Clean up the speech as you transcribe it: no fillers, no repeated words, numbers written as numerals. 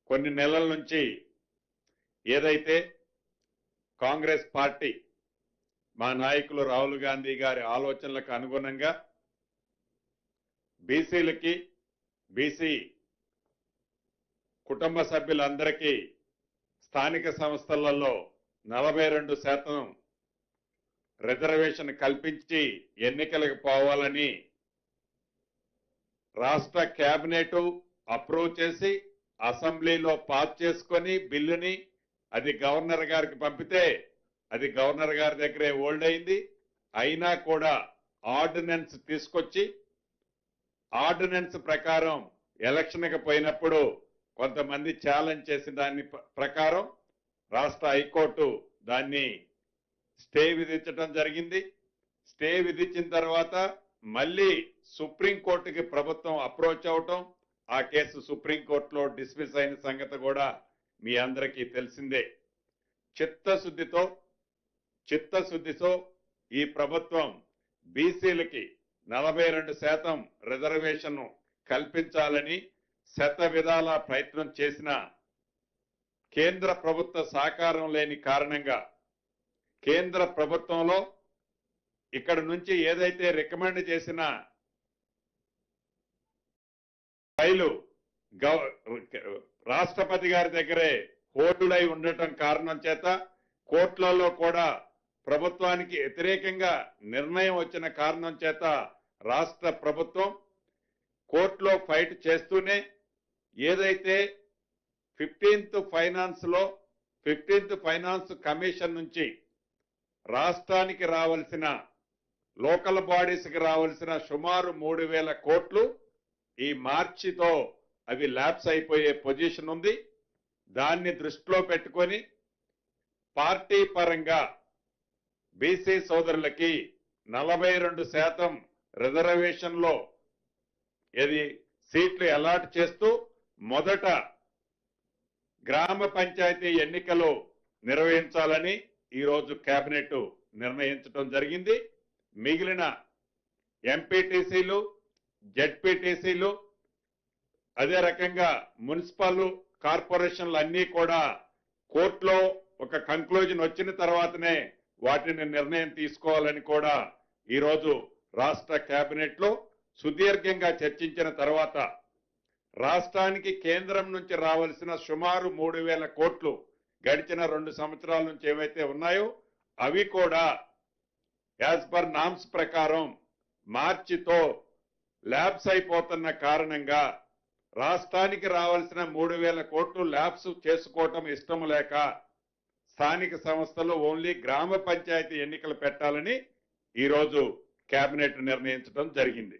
కొన్ని నెలల నుంచి ఏదైతే కాంగ్రెస్ పార్టీ మా నాయకులు రాహుల్ గాంధీ గారి ఆలోచనలకు అనుగుణంగా బీసీలకి బీసీ కుటుంబ సభ్యులందరికీ స్థానిక సంస్థలలో 42% రిజర్వేషన్ కల్పించి ఎన్నికలకు పోవాలని రాష్ట్ర కేబినెట్ అప్రూవ్ చేసి అసెంబ్లీలో పాస్ చేసుకొని బిల్లుని అది గవర్నర్ గారికి పంపితే అది గవర్నర్ గారి దగ్గరే హోల్డ్ అయింది. అయినా కూడా ఆర్డినెన్స్ తీసుకొచ్చి ఆర్డినెన్స్ ప్రకారం ఎలక్షన్కి పోయినప్పుడు కొంతమంది ఛాలెంజ్ చేసిన దాని ప్రకారం రాష్ట్ర హైకోర్టు దాన్ని స్టే విధించడం జరిగింది. స్టే విధించిన తర్వాత మళ్ళీ సుప్రీంకోర్టుకి ప్రభుత్వం అప్రోచ్ అవటం, ఆ కేసు సుప్రీంకోర్టులో డిస్మిస్ అయిన సంగతి కూడా మీ అందరికీ తెలిసిందే. చిత్తశుద్ధితో ఈ ప్రభుత్వం బీసీలకి 42% రిజర్వేషన్ కల్పించాలని శత విధాల ప్రయత్నం చేసిన కేంద్ర ప్రభుత్వ సహకారం లేని కారణంగా కేంద్ర ప్రభుత్వంలో ఇక్కడ నుంచి ఏదైతే రికమెండ్ చేసిన ఫైలు రాష్ట్రపతి గారి దగ్గరే హోల్డ్ అయి ఉండటం కారణం చేత కోర్టులలో కూడా ప్రభుత్వానికి వ్యతిరేకంగా నిర్ణయం వచ్చిన కారణం చేత రాష్ట్ర ప్రభుత్వం కోర్టులో ఫైట్ చేస్తూనే ఏదైతే 15th ఫైనాన్స్ కమిషన్ నుంచి రాష్ట్రానికి రావాల్సిన లోకల్ బాడీస్కి రావాల్సిన సుమారు 3,000 కోట్లు ఈ మార్చితో అవి ల్యాప్స్ అయిపోయే పొజిషన్ ఉంది. దాన్ని దృష్టిలో పెట్టుకొని పార్టీ పరంగా బీసీ సోదరులకి 42% రిజర్వేషన్లో సీట్లు అలాట్ చేస్తూ మొదట గ్రామ పంచాయతీ ఎన్నికలు నిర్వహించాలని ఈరోజు కేబినెట్ నిర్ణయించడం జరిగింది. మిగిలిన ఎంపీటీసీలు, జెడ్పీటీసీలు, అదే రకంగా మున్సిపల్ కార్పొరేషన్లు అన్నీ కూడా కోర్టులో ఒక కంక్లూజన్ వచ్చిన తర్వాతనే వాటిని నిర్ణయం తీసుకోవాలని కూడా ఈరోజు రాష్ట్ర కేబినెట్ లో సుదీర్ఘంగా చర్చించిన తర్వాత రాష్ట్రానికి కేంద్రం నుంచి రావాల్సిన సుమారు 3,000 కోట్లు గడిచిన 2 సంవత్సరాల నుంచి ఏవైతే ఉన్నాయో అవి కూడా యాజ్ పర్ నామ్స్ ప్రకారం మార్చితో ల్యాబ్స్ అయిపోతున్న కారణంగా రాష్ట్రానికి రావాల్సిన 3,000 కోట్లు ల్యాబ్స్ చేసుకోవటం ఇష్టం లేక స్థానిక సంస్థలు ఓన్లీ గ్రామ పంచాయతీ ఎన్నికలు పెట్టాలని ఈరోజు కేబినెట్ నిర్ణయించడం జరిగింది.